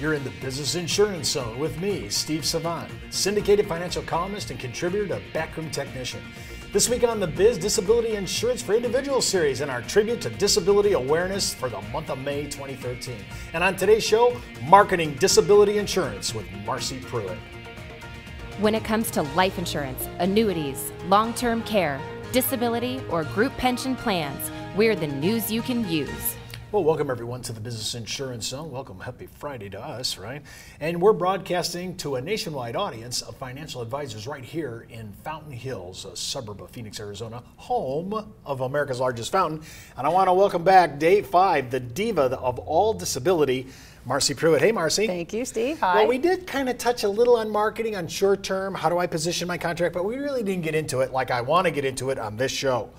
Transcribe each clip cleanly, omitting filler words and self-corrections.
You're in the Business Insurance Zone with me, Steve Savant, syndicated financial columnist and contributor to Backroom Technician. This week on the Biz Disability Insurance for Individuals series and our tribute to disability awareness for the month of May 2013. And on today's show, Marketing Disability Insurance with Marcy Pruitt. When it comes to life insurance, annuities, long-term care, disability, or group pension plans, we're the news you can use. Well, welcome everyone to the Business Insurance Zone. Welcome, happy Friday to us, right? And we're broadcasting to a nationwide audience of financial advisors right here in Fountain Hills, a suburb of Phoenix, Arizona, home of America's largest fountain. And I want to welcome back day 5, the diva of all disability, Marcy Pruitt. Hey, Marcy. Thank you, Steve. Hi. Well, we did kind of touch a little on marketing, on short term, how do I position my contract, but we really didn't get into it like I want to get into it on this show.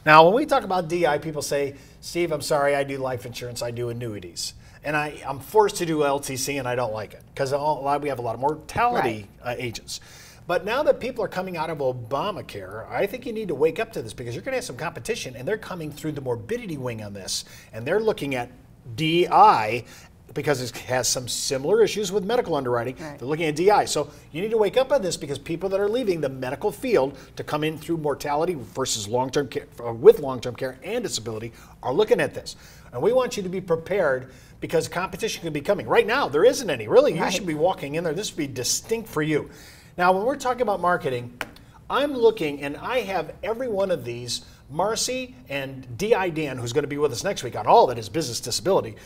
Now, when we talk about DI, people say, Steve, I'm sorry, I do life insurance, I do annuities. And I'm forced to do LTC and I don't like it because we have a lot of mortality agents. But now that people are coming out of Obamacare, I think you need to wake up to this because you're going to have some competition and they're coming through the morbidity wing on this. And they're looking at DI because it has some similar issues with medical underwriting. Right. They're looking at DI. So you need to wake up on this because people that are leaving the medical field to come in through mortality versus long-term care, with long-term care and disability are looking at this. And we want you to be prepared because competition could be coming. Right now, there isn't any. Really, you should be walking in there. This would be distinct for you. Now, when we're talking about marketing, I'm looking, and I have every one of these, Marcy and DI Dan, who's going to be with us next week on all that is business disability.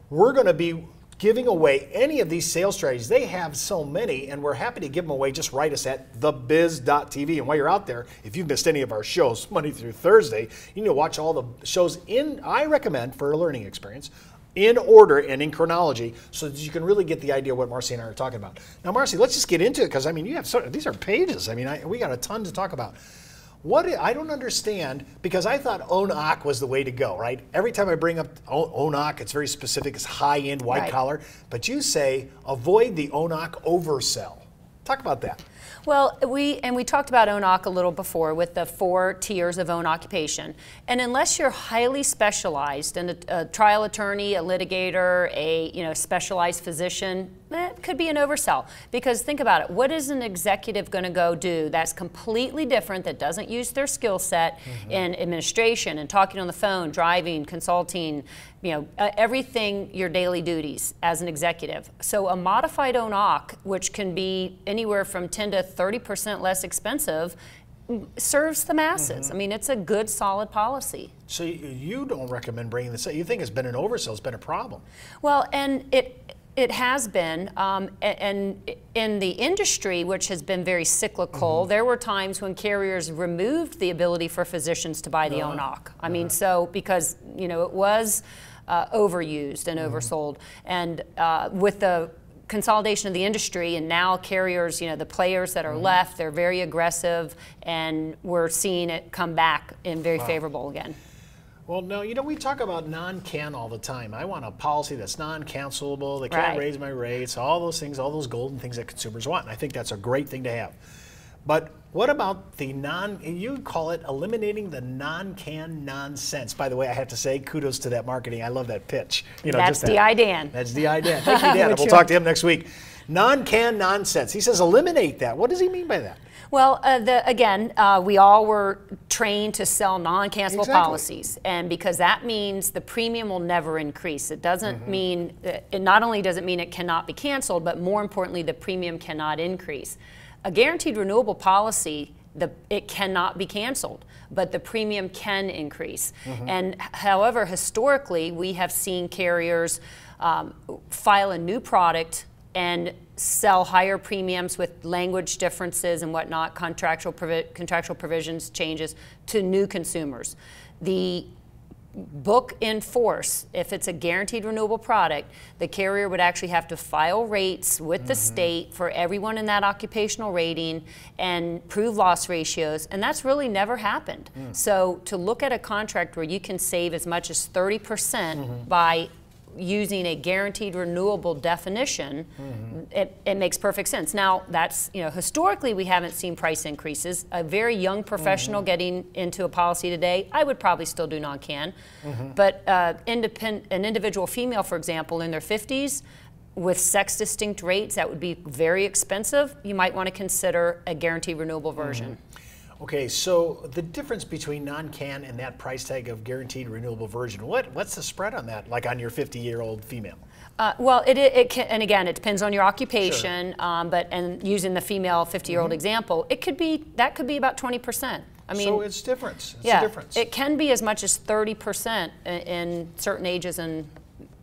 We're going to be giving away any of these sales strategies. They have so many, and we're happy to give them away. Just write us at thebiz.tv. And while you're out there, if you've missed any of our shows, Monday through Thursday, you need to watch all the shows I recommend for a learning experience, in order and in chronology, so that you can really get the idea of what Marcy and I are talking about. Now, Marcy, let's just get into it, because, I mean, you have these are pages. I mean, we got a ton to talk about. I don't understand, because I thought ONAC was the way to go, right? Every time I bring up ONAC, it's very specific, it's high-end, white-collar, but you say avoid the ONAC oversell. Talk about that. Well, we talked about ONAC a little before with the 4 tiers of own occupation. And unless you're highly specialized and a trial attorney, a litigator, a specialized physician, that could be an oversell. Because think about it, what is an executive going to go do that's completely different, that doesn't use their skill set in administration and talking on the phone, driving, consulting, everything, your daily duties as an executive. So a modified ONAC, which can be anywhere from 10 to 30% less expensive, serves the masses. I mean, it's a good, solid policy. So you don't recommend bringing this up. You think it's been an oversell, it's been a problem. Well, and it has been, and in the industry, which has been very cyclical, there were times when carriers removed the ability for physicians to buy the ONAC. I mean, so because it was overused and oversold, and with the consolidation of the industry, and now carriers, the players that are left, they're very aggressive, and we're seeing it come back in very favorable again. Well, no, we talk about NonCan all the time. I want a policy that's non-cancelable, they can't raise my rates, all those things, all those golden things that consumers want. And I think that's a great thing to have. But what about the you call it eliminating the NonCan nonsense. By the way, I have to say, kudos to that marketing. I love that pitch. That's DI Dan. That's DI Dan. Thank you, Dan. We'll talk to him next week. NonCan nonsense. He says eliminate that. What does he mean by that? Well, again, we all were trained to sell non-cancelable policies, and because that means the premium will never increase. It doesn't mean, it not only does it mean it cannot be canceled, but more importantly, the premium cannot increase. A guaranteed renewable policy, it cannot be canceled, but the premium can increase. And however, historically, we have seen carriers file a new product and sell higher premiums with language differences and whatnot, contractual provisions changes to new consumers. The book in force, if it's a guaranteed renewable product, the carrier would actually have to file rates with the state for everyone in that occupational rating and prove loss ratios, and that's really never happened. So to look at a contract where you can save as much as 30% by using a guaranteed renewable definition, it makes perfect sense. Now, that's, historically we haven't seen price increases. A very young professional getting into a policy today, I would probably still do non-can. But an individual female, for example, in their 50s, with sex distinct rates, that would be very expensive. You might want to consider a guaranteed renewable version. Okay, so the difference between non-can and that price tag of guaranteed renewable version, what's the spread on that, like on your 50-year-old female? Well, it can, and again, it depends on your occupation, sure. And using the female 50-year-old example, that could be about 20%. I mean, so it's difference. It's yeah, a difference. It can be as much as 30% in certain ages and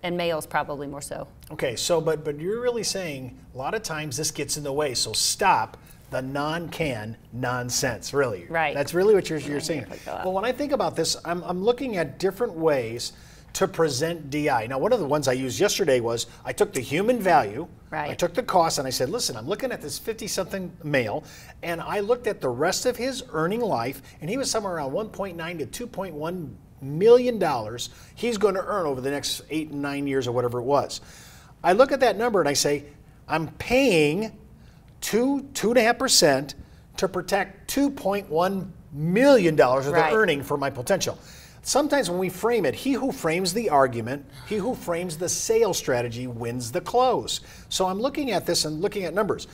males probably more so. Okay, so but you're really saying a lot of times this gets in the way, so stop the non-can nonsense, really. Right. That's really what you're saying. Well, when I think about this, I'm looking at different ways to present DI. Now, one of the ones I used yesterday was I took the human value, right. I took the cost, and I said, listen, I'm looking at this 50-something male, and I looked at the rest of his earning life, and he was somewhere around 1.9 to 2.1 million dollars he's going to earn over the next 8 and 9 years or whatever it was. I look at that number and I say, I'm paying 2.5% to protect $2.1 million of the earning for my potential. Sometimes when we frame it, he who frames the argument, he who frames the sales strategy wins the close. So I'm looking at this and looking at numbers.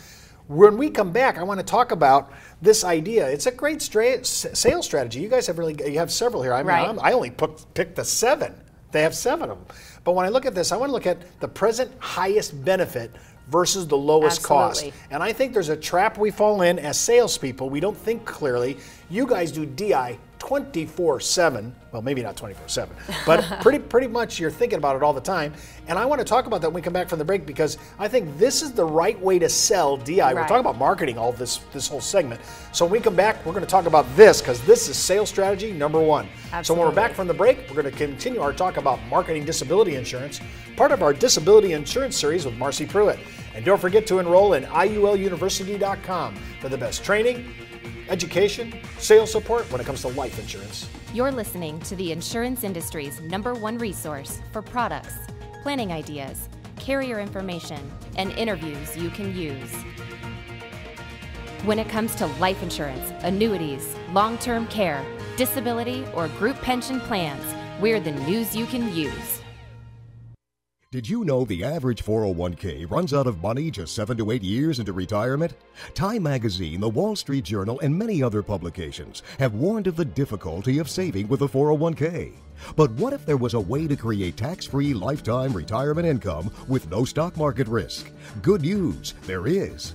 When we come back, I want to talk about this idea. It's a great sales strategy. You guys have several here. I mean, I only picked the 7. They have 7 of them. But when I look at this, I want to look at the present highest benefit versus the lowest cost. And I think there's a trap we fall in as salespeople. We don't think clearly. You guys do DI 24/7. Well, maybe not 24/7, but pretty much you're thinking about it all the time. And I want to talk about that when we come back from the break, because I think this is the right way to sell DI. We're talking about marketing all this whole segment. So when we come back, we're going to talk about this, because this is sales strategy number 1. Absolutely. So when we're back from the break, we're going to continue our talk about marketing disability insurance, part of our disability insurance series with Marcy Pruitt. And don't forget to enroll in IULUniversity.com for the best training, education, sales support when it comes to life insurance. You're listening to the insurance industry's #1 resource for products, planning ideas, carrier information, and interviews you can use. When it comes to life insurance, annuities, long-term care, disability, or group pension plans, we're the news you can use. Did you know the average 401k runs out of money just 7 to 8 years into retirement? Time Magazine, the Wall Street Journal, and many other publications have warned of the difficulty of saving with a 401k. But what if there was a way to create tax-free lifetime retirement income with no stock market risk? Good news, there is.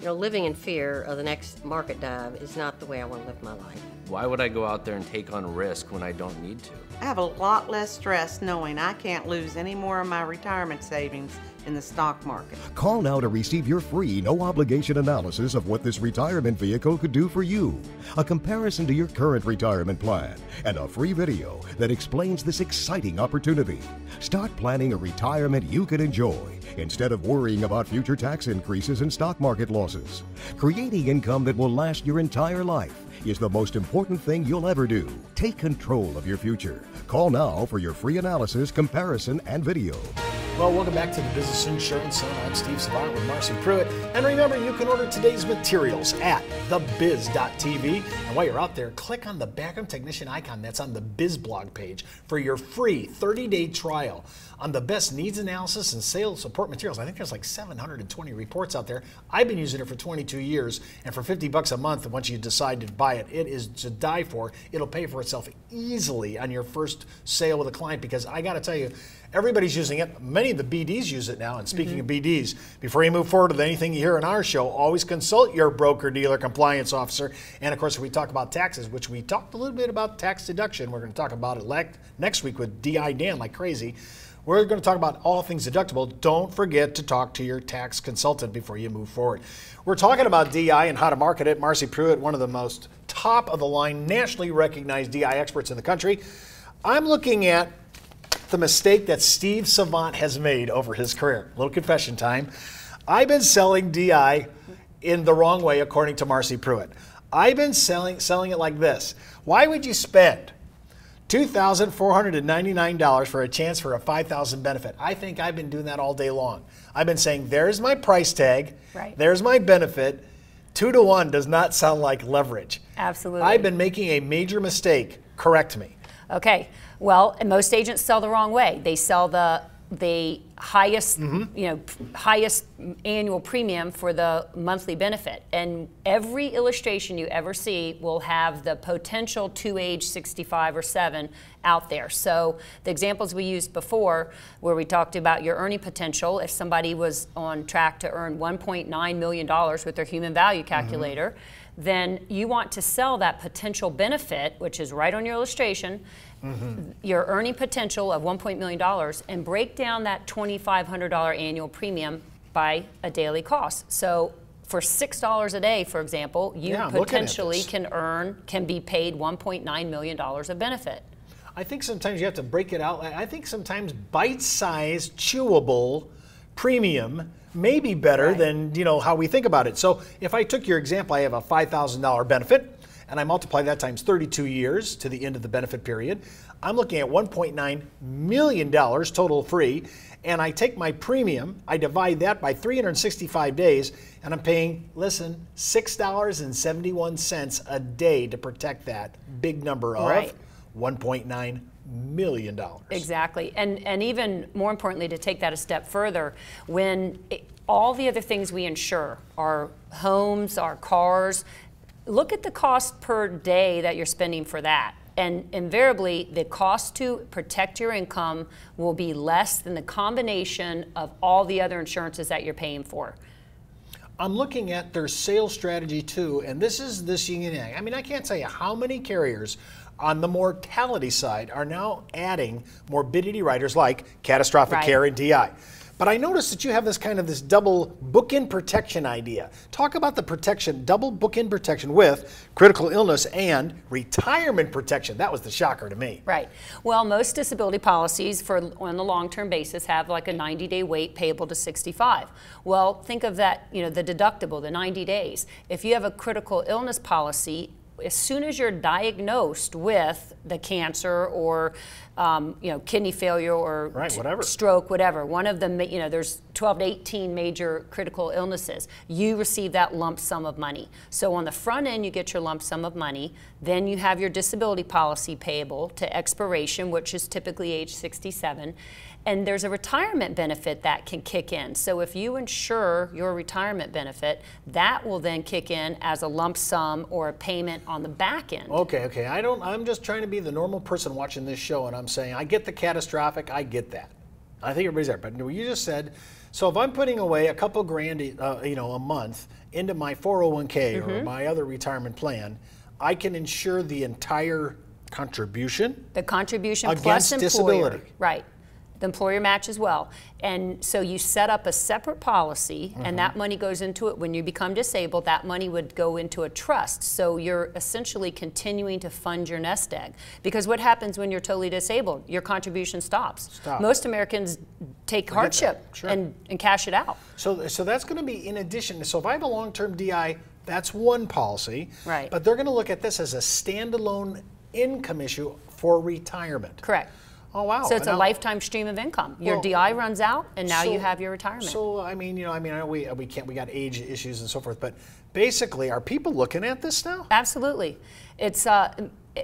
You know, living in fear of the next market dive is not the way I want to live my life. Why would I go out there and take on risk when I don't need to? I have a lot less stress knowing I can't lose any more of my retirement savings in the stock market. Call now to receive your free, no-obligation analysis of what this retirement vehicle could do for you, a comparison to your current retirement plan, and a free video that explains this exciting opportunity. Start planning a retirement you can enjoy instead of worrying about future tax increases and stock market losses. Creating income that will last your entire life is the most important thing you'll ever do. Take control of your future. Call now for your free analysis, comparison, and video. Well, welcome back to the Business Insurance Zone. I'm Steve Savant with Marcy Pruitt. And remember, you can order today's materials at thebiz.tv. And while you're out there, click on the background technician icon that's on the Biz blog page for your free 30-day trial on the best needs analysis and sales support materials. I think there's like 720 reports out there. I've been using it for 22 years, and for $50 a month, once you decide to buy it, it is to die for. It'll pay for itself easily on your first sale with a client, because I got to tell you, everybody's using it. Many of the BDs use it now. And speaking of BDs, before you move forward with anything you hear on our show, always consult your broker, dealer, compliance officer. And of course, we talk about taxes, which we talked a little bit about tax deduction. We're going to talk about it next week with DI Dan like crazy. We're going to talk about all things deductible. Don't forget to talk to your tax consultant before you move forward. We're talking about DI and how to market it. Marcy Pruitt, one of the most top of the line, nationally recognized DI experts in the country. I'm looking at the mistake that Steve Savant has made over his career. A little confession time. I've been selling DI in the wrong way, according to Marcy Pruitt. I've been selling it like this. Why would you spend $2,499 for a chance for a $5,000 benefit? I think I've been doing that all day long. I've been saying, there's my price tag, there's my benefit. 2 to 1 does not sound like leverage. Absolutely. I've been making a major mistake. Correct me. Okay. Well, and most agents sell the wrong way. They sell the the highest, highest annual premium for the monthly benefit. And every illustration you ever see will have the potential to age 65 or 7 out there. So the examples we used before, where we talked about your earning potential, if somebody was on track to earn $1.9 million with their human value calculator, then you want to sell that potential benefit, which is right on your illustration, your earning potential of $1.1 million, and break down that $2,500 annual premium by a daily cost. So for $6 a day, for example, you potentially can be paid $1.9 million of benefit. I think sometimes you have to break it out. I think sometimes bite-sized, chewable premium may be better than how we think about it. So if I took your example, I have a $5,000 benefit, and I multiply that times 32 years to the end of the benefit period, I'm looking at $1.9 million total free, and I take my premium, I divide that by 365 days, and I'm paying, listen, $6.71 a day to protect that big number of $1.9 million. Exactly. And even more importantly, to take that a step further, when all the other things we insure, our homes, our cars, look at the cost per day that you're spending for that. And invariably, the cost to protect your income will be less than the combination of all the other insurances that you're paying for. I'm looking at their sales strategy too, and this is this yin and yang. I mean, I can't tell you how many carriers on the mortality side are now adding morbidity riders like catastrophic care and DI. But I noticed that you have this double bookend protection idea. Talk about the protection, double bookend protection with critical illness and retirement protection. That was the shocker to me. Right. Well, most disability policies on the long-term basis have like a 90-day wait payable to 65. Well, think of that, the deductible, the 90 days. If you have a critical illness policy, as soon as you're diagnosed with the cancer or kidney failure or stroke, whatever, one of them, there's 12 to 18 major critical illnesses, you receive that lump sum of money. So on the front end, you get your lump sum of money. Then you have your disability policy payable to expiration, which is typically age 67. And there's a retirement benefit that can kick in. So if you insure your retirement benefit, that will then kick in as a lump sum or a payment on the back end. Okay. I'm just trying to be the normal person watching this show, and I'm saying, I get the catastrophic, I get that. I think everybody's there. But you just said, so if I'm putting away a couple grand, a month into my 401k or my other retirement plan, I can insure the entire contribution? The contribution against plus employer. Disability. Right. The employer match as well. And so you set up a separate policy, and that money goes into it. When you become disabled, that money would go into a trust. So you're essentially continuing to fund your nest egg. Because what happens when you're totally disabled? Your contribution stops. Most Americans take hardship and cash it out. So that's going to be in addition. So if I have a long-term DI, that's one policy. Right. But they're going to look at this as a standalone income issue for retirement. Correct. Oh, wow. So it's a lifetime stream of income. Your DI runs out, and now you have your retirement. So, I know we got age issues and so forth, but basically, are people looking at this now? Absolutely. It's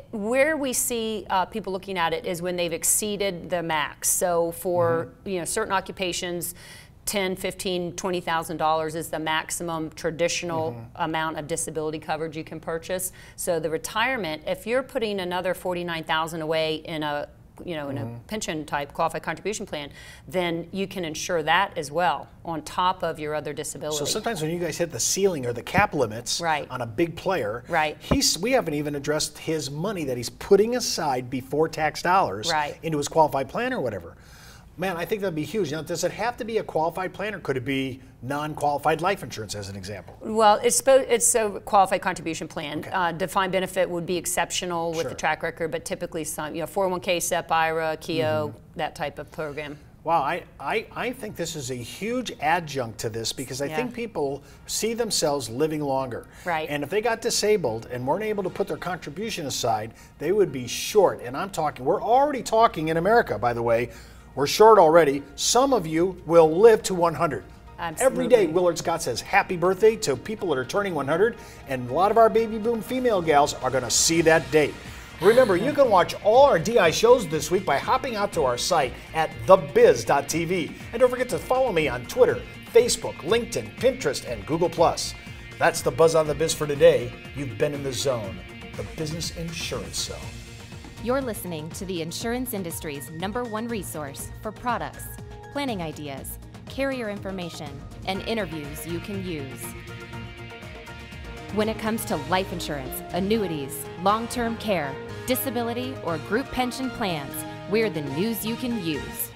where we see people looking at it is when they've exceeded the max. So for certain occupations, $10,000, $15,000, $20,000 is the maximum traditional amount of disability coverage you can purchase. So the retirement, if you're putting another $49,000 away in a in a pension type qualified contribution plan, then you can insure that as well on top of your other disability. So sometimes when you guys hit the ceiling or the cap limits on a big player, we haven't even addressed his money that he's putting aside before tax dollars into his qualified plan or whatever. Man, I think that'd be huge. Now, does it have to be a qualified plan, or could it be non-qualified life insurance, as an example? Well, it's a qualified contribution plan. Defined benefit would be exceptional with the track record, but typically some, 401k, SEP, IRA, KEO, that type of program. Wow, I think this is a huge adjunct to this, because I think people see themselves living longer. Right. And if they got disabled and weren't able to put their contribution aside, they would be short. And we're already talking in America, by the way, we're short already. Some of you will live to 100. Absolutely. Every day, Willard Scott says happy birthday to people that are turning 100, and a lot of our baby boom female gals are going to see that date. Remember, you can watch all our DI shows this week by hopping out to our site at thebiz.tv. And don't forget to follow me on Twitter, Facebook, LinkedIn, Pinterest, and Google+. That's the Buzz on the Biz for today. You've been in the zone, the Business Insurance Zone. You're listening to the insurance industry's #1 resource for products, planning ideas, carrier information, and interviews you can use. When it comes to life insurance, annuities, long-term care, disability, or group pension plans, we're the news you can use.